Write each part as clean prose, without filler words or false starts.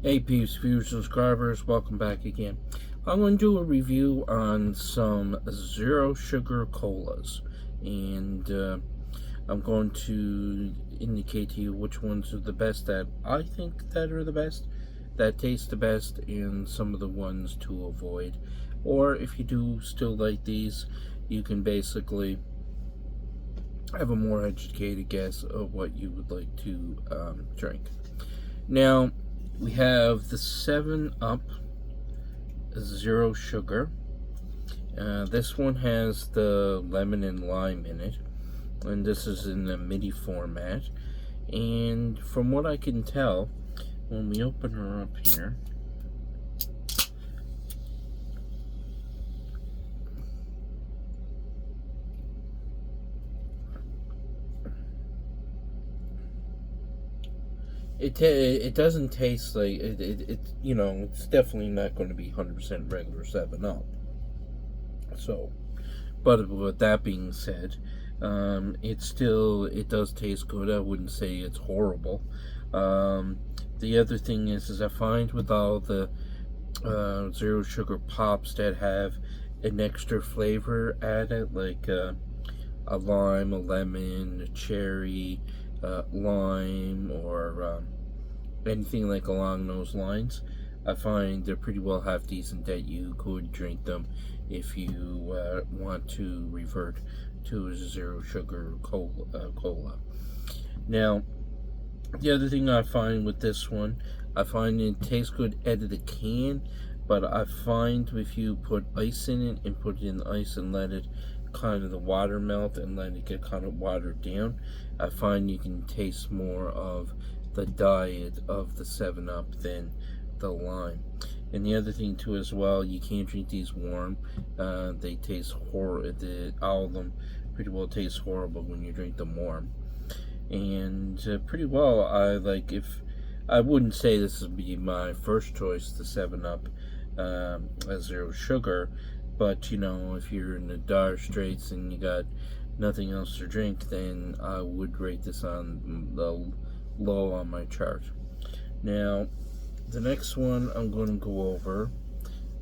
Hey peeps, viewers, subscribers, welcome back again. I'm going to do a review on some zero sugar colas, and I'm going to indicate to you which ones are the best that I think that are the best, that taste the best, and some of the ones to avoid. Or if you do still like these, you can basically have a more educated guess of what you would like to drink. Now, we have the 7 Up Zero Sugar. This one has the lemon and lime in it, and this is in the midi format. And from what I can tell, when we open her up here, it doesn't taste like it you know, it's definitely not going to be 100% regular 7 Up. So, but with that being said, it does taste good. I wouldn't say it's horrible. The other thing is I find with all the zero sugar pops that have an extra flavor added, like a lime, a lemon, a cherry, lime, or anything like along those lines, I find they're pretty well half decent that you could drink them if you want to revert to a zero sugar cola. Now, the other thing I find with this one, I find it tastes good out of the can, but I find if you put ice in it and put it in the ice and let it kind of the water melt and let it get kind of watered down, I find you can taste more of the diet of the 7 Up than the lime. And the other thing too as well, you can't drink these warm. They taste horrible. All of them pretty well taste horrible when you drink them warm. And pretty well, I wouldn't say this would be my first choice, the 7 Up as zero sugar, but you know, if you're in the dire straits and you got nothing else to drink, then I would rate this on the low on my chart. Now, the next one I'm going to go over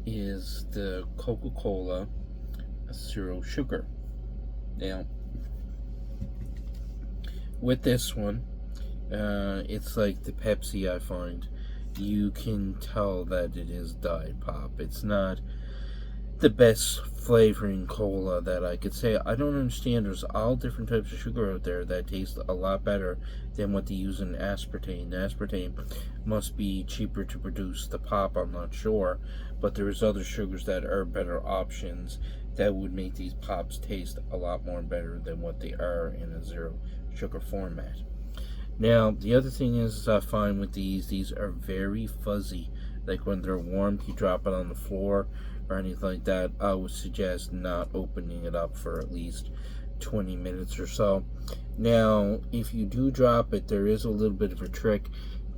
is the Coca-Cola Zero Sugar. Now, with this one, it's like the Pepsi. I find you can tell that it is Diet Pop. It's not the best flavoring cola that I could say. I don't understand. There's all different types of sugar out there that taste a lot better than what they use in aspartame. The aspartame must be cheaper to produce. The pop, I'm not sure, but there's other sugars that are better options that would make these pops taste a lot more better than what they are in a zero sugar format. Now, the other thing is I find with these are very fuzzy. Like when they're warm, you drop it on the floor or anything like that, I would suggest not opening it up for at least 20 minutes or so. Now, if you do drop it, there is a little bit of a trick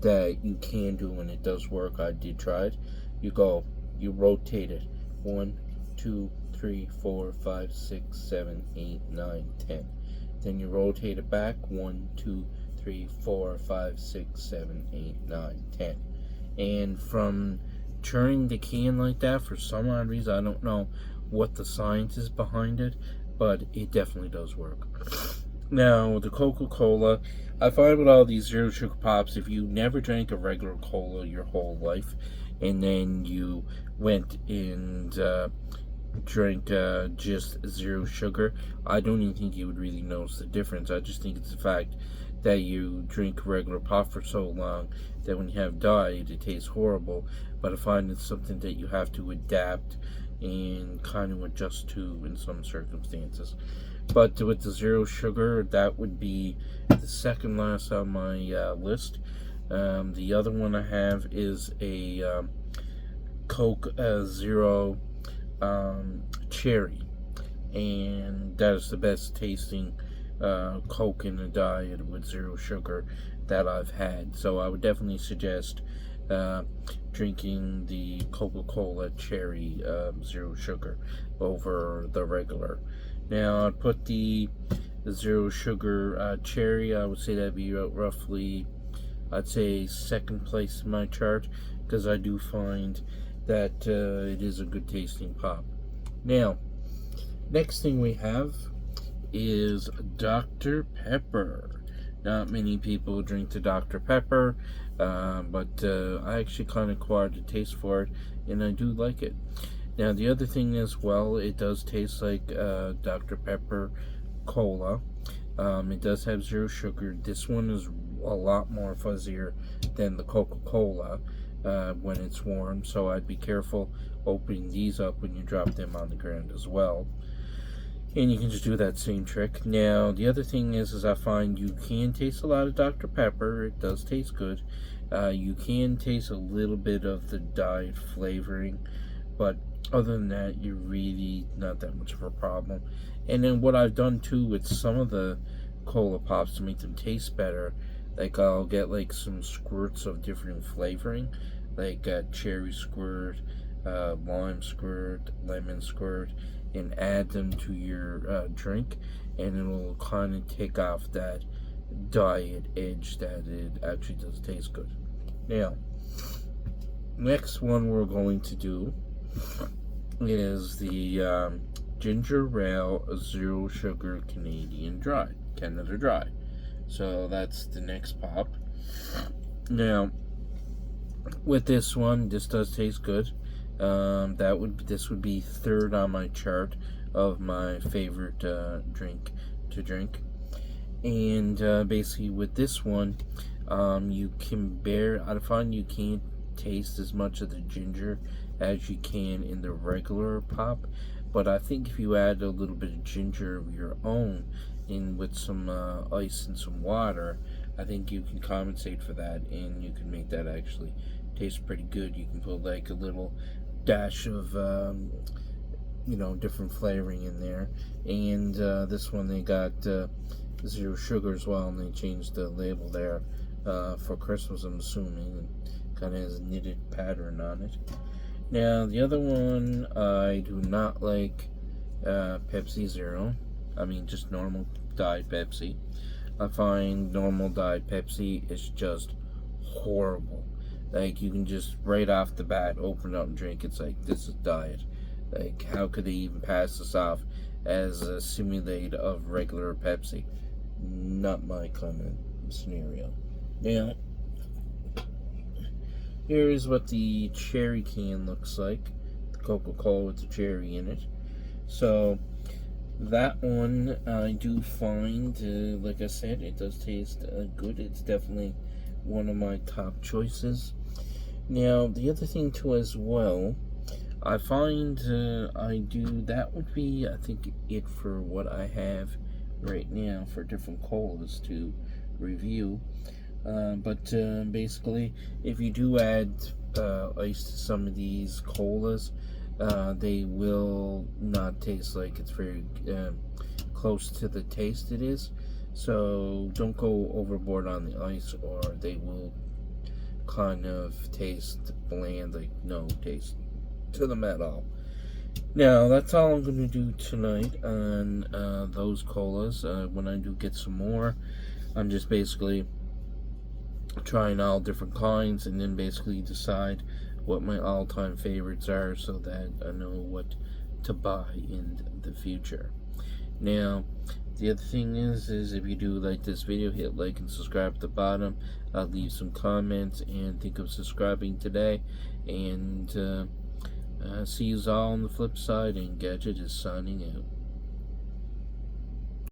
that you can do, and it does work. I did try it. You rotate it 1, 2, 3, 4, 5, 6, 7, 8, 9, 10. Then you rotate it back 1, 2, 3, 4, 5, 6, 7, 8, 9, 10. And from turning the can like that, for some odd reason, I don't know what the science is behind it, but it definitely does work. Now, the Coca-Cola, I find with all these zero sugar pops, if you never drank a regular cola your whole life, and then you went and drank just zero sugar, I don't even think you would really notice the difference. I just think it's the fact that you drink regular pop for so long that when you have diet, it tastes horrible. But I find it's something that you have to adapt and kind of adjust to in some circumstances. But with the zero sugar, that would be the second last on my list. The other one I have is a Coke Zero Cherry, and that is the best tasting Coke in a diet with zero sugar that I've had. So I would definitely suggest drinking the Coca-Cola Cherry zero sugar over the regular. Now I'd put the zero sugar cherry, I would say that'd be roughly I'd say second place in my chart, because I do find that it is a good tasting pop. Now, next thing we have is Dr. Pepper. Not many people drink the Dr. Pepper, but I actually kind of acquired a taste for it, and I do like it. Now, the other thing as well, it does taste like Dr. Pepper Cola. It does have 0 sugar. This one is a lot more fuzzier than the Coca-Cola when it's warm, so I'd be careful opening these up when you drop them on the ground as well. And you can just do that same trick. Now, the other thing is I find you can taste a lot of Dr. Pepper. It does taste good. You can taste a little bit of the dyed flavoring, but other than that, you're really not that much of a problem. And then what I've done too with some of the cola pops to make them taste better, like I'll get like some squirts of different flavoring, like cherry squirt, lime squirt, lemon squirt, and add them to your drink, and it'll kind of take off that diet edge that it actually does taste good. Now, next one we're going to do is the Ginger Ale 0 Sugar Canada Dry. So that's the next pop. Now, with this one, this does taste good. This would be third on my chart of my favorite drink to drink. And basically with this one, I find you can't taste as much of the ginger as you can in the regular pop, but I think if you add a little bit of ginger of your own in with some ice and some water, I think you can compensate for that, and you can make that actually taste pretty good. You can put like a little dash of different flavoring in there, and this one they got 0 sugar as well, and they changed the label there for Christmas, I'm assuming, and kind of has a knitted pattern on it. Now, the other one, I do not like Pepsi Zero. I mean, just normal Diet Pepsi. I find normal Diet Pepsi is just horrible. Like, you can just right off the bat open it up and drink. It's like, this is diet. Like, how could they even pass this off as a simulate of regular Pepsi? Not my kind of scenario. Now, here is what the cherry can looks like. The Coca-Cola with the cherry in it. So, that one I do find, like I said, it does taste good. It's definitely one of my top choices. Now, the other thing too as well, I find that would be, I think, it for what I have right now for different colas to review. But basically, if you do add ice to some of these colas, they will not taste like it's very close to the taste it is. So don't go overboard on the ice, or they will kind of taste bland, like no taste to them at all. Now, that's all I'm going to do tonight on those colas. When I do get some more, I'm just basically trying all different kinds, and then basically decide what my all-time favorites are, so that I know what to buy in the future. Now, the other thing is if you do like this video, hit like and subscribe at the bottom. Leave some comments and think of subscribing today. And see you all on the flip side, and Gadget is signing out.